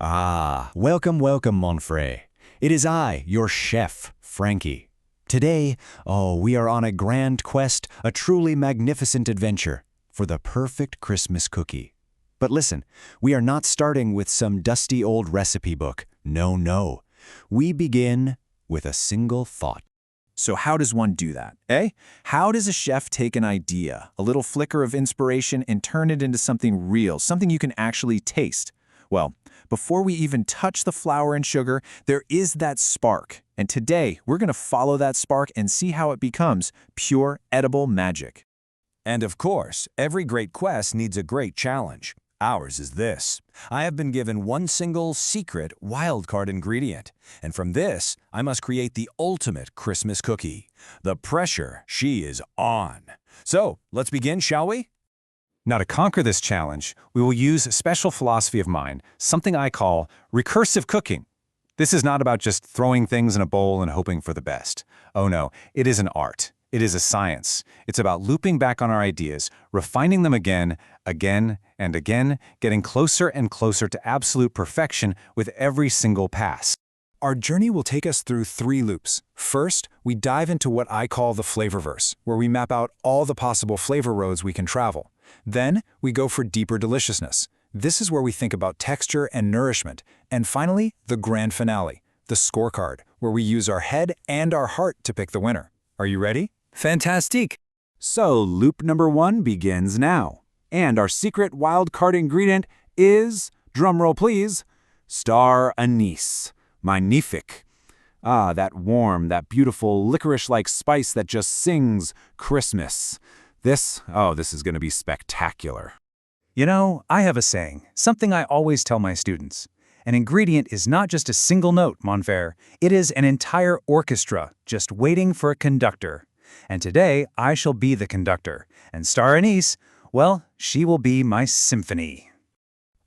Welcome, Mon Frère. It is I, your Chef Franky. Today, we are on a grand quest, a truly magnificent adventure for the perfect Christmas cookie. But listen, we are not starting with some dusty old recipe book. No. We begin with a single thought. So how does one do that, eh? How does a chef take an idea, a little flicker of inspiration, and turn it into something real, something you can actually taste? Well, before we even touch the flour and sugar, there is that spark. And today, we're going to follow that spark and see how it becomes pure, edible magic. And of course, every great quest needs a great challenge. Ours is this. I have been given one single secret wildcard ingredient, and from this, I must create the ultimate Christmas cookie. The pressure, she is on. So, let's begin, shall we? Now, to conquer this challenge, we will use a special philosophy of mine, something I call recursive cooking. This is not about just throwing things in a bowl and hoping for the best. Oh no, it is an art. It is a science. It's about looping back on our ideas, refining them again and again, getting closer and closer to absolute perfection with every single pass. Our journey will take us through 3 loops. First, we dive into what I call the Flavorverse, where we map out all the possible flavor roads we can travel. Then, we go for deeper deliciousness. This is where we think about texture and nourishment. And finally, the grand finale, the scorecard, where we use our head and our heart to pick the winner. Are you ready? Fantastique! So, loop number 1 begins now. And our secret wildcard ingredient is, drumroll please, Star Anise. Magnifique. That warm, that beautiful licorice-like spice that just sings Christmas. This is going to be spectacular. You know, I have a saying, something I always tell my students. An ingredient is not just a single note, Mon Frère. It is an entire orchestra just waiting for a conductor. And today, I shall be the conductor. And Star Anise, well, she will be my symphony.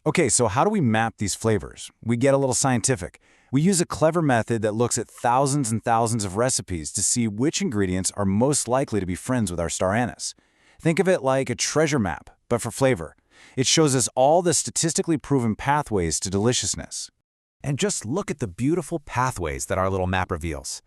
Okay, so how do we map these flavors? We get a little scientific. We use a clever method that looks at thousands and thousands of recipes to see which ingredients are most likely to be friends with our Star Anise. Think of it like a treasure map, but for flavor. It shows us all the statistically proven pathways to deliciousness. And just look at the beautiful pathways that our little map reveals.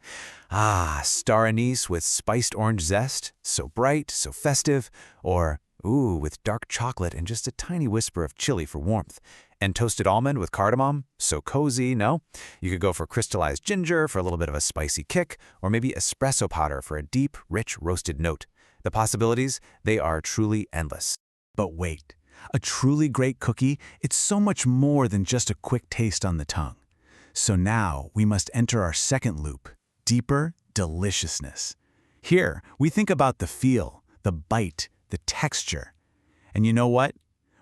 Star Anise with spiced orange zest, so bright, so festive, or with dark chocolate and just a tiny whisper of chili for warmth. And toasted almond with cardamom, so cozy, no? You could go for crystallized ginger for a little bit of a spicy kick, or maybe espresso powder for a deep, rich, roasted note. The possibilities, they are truly endless. But wait, a truly great cookie, it's so much more than just a quick taste on the tongue. So now we must enter our second loop, deeper deliciousness. Here, we think about the feel, the bite, the texture. And you know what?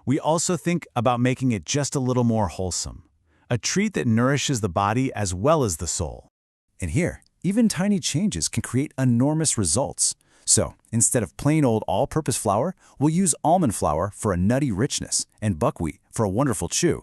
We also think about making it just a little more wholesome. A treat that nourishes the body as well as the soul. And here, even tiny changes can create enormous results. So, instead of plain old all-purpose flour, we'll use almond flour for a nutty richness and buckwheat for a wonderful chew.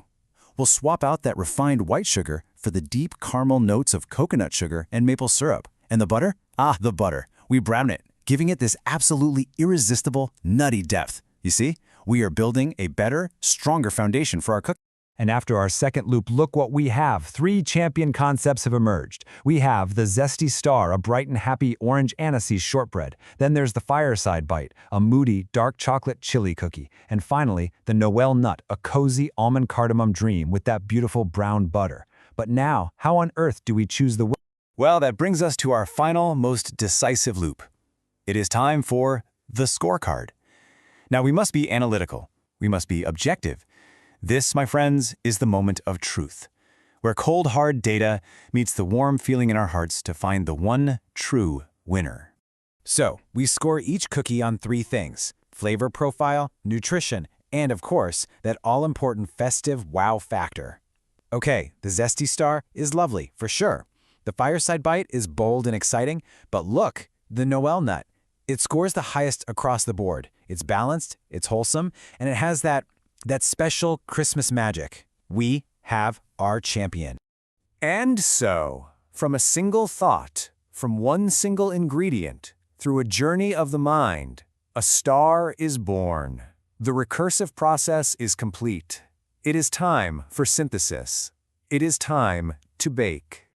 We'll swap out that refined white sugar for the deep caramel notes of coconut sugar and maple syrup. And the butter? The butter. We brown it, giving it this absolutely irresistible, nutty depth. You see, we are building a better, stronger foundation for our cooking. And after our second loop, look what we have. 3 champion concepts have emerged. We have the Zesty Star, a bright and happy orange anise shortbread. Then there's the Fireside Bite, a moody, dark chocolate chili cookie. And finally, the Noel Nut, a cozy almond cardamom dream with that beautiful brown butter. But now, how on earth do we choose the Well, that brings us to our final, most decisive loop. It is time for the scorecard. Now, we must be analytical. We must be objective. This, my friends, is the moment of truth, where cold, hard data meets the warm feeling in our hearts to find the one true winner. So, we score each cookie on 3 things: flavor profile, nutrition, and of course, that all-important festive wow factor. Okay, the Zesty Star is lovely, for sure. The Fireside Bite is bold and exciting, but look, the Noel Nut. It scores the highest across the board. It's balanced, it's wholesome, and it has that special Christmas magic. We have our champion. And so, from a single thought, from one single ingredient, through a journey of the mind, a star is born. The recursive process is complete. It is time for synthesis. it is time to bake.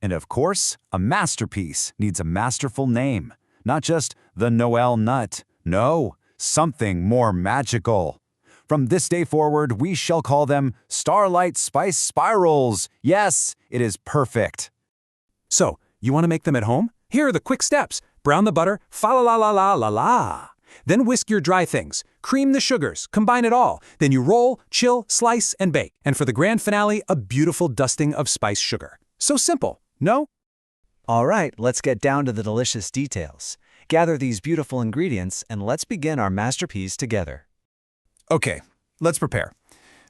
And of course, a masterpiece needs a masterful name. Not just the Noel nut. No, something more magical. From this day forward, we shall call them Starlight Spice Spirals. Yes, it is perfect. So, you want to make them at home? Here are the quick steps. Brown the butter, fa-la-la-la-la-la-la. Then whisk your dry things. Cream the sugars, combine it all. Then you roll, chill, slice, and bake. And for the grand finale, a beautiful dusting of spice sugar. So simple, no? All right, let's get down to the delicious details. Gather these beautiful ingredients and let's begin our masterpiece together. Okay, let's prepare.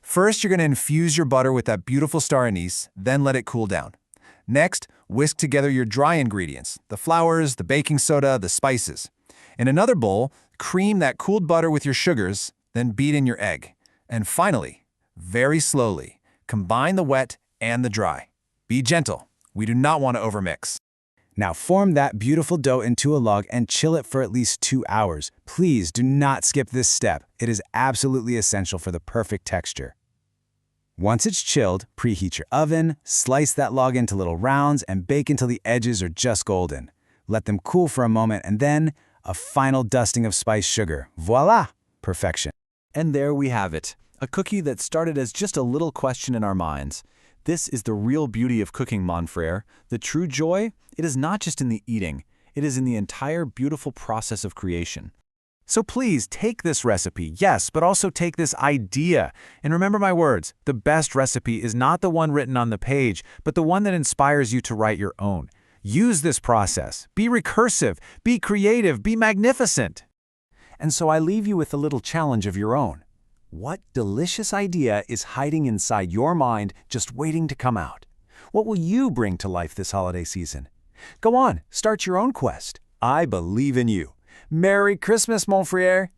First, you're going to infuse your butter with that beautiful Star Anise, then let it cool down. Next, whisk together your dry ingredients, the flours, the baking soda, the spices. In another bowl, cream that cooled butter with your sugars, then beat in your egg. And finally, very slowly, combine the wet and the dry. Be gentle. We do not want to overmix. Now form that beautiful dough into a log and chill it for at least 2 hours. Please do not skip this step. It is absolutely essential for the perfect texture. Once it's chilled, preheat your oven, slice that log into little rounds, and bake until the edges are just golden. Let them cool for a moment and then a final dusting of spiced sugar. Voila! Perfection. And there we have it, a cookie that started as just a little question in our minds. This is the real beauty of cooking, Mon Frère. The true joy, it is not just in the eating, it is in the entire beautiful process of creation. So please take this recipe, yes, but also take this idea. And remember my words, the best recipe is not the one written on the page, but the one that inspires you to write your own. Use this process. Be recursive, be creative, be magnificent. And so I leave you with a little challenge of your own. What delicious idea is hiding inside your mind, just waiting to come out? What will you bring to life this holiday season? Go on, start your own quest. I believe in you. Merry Christmas, Mon Frère!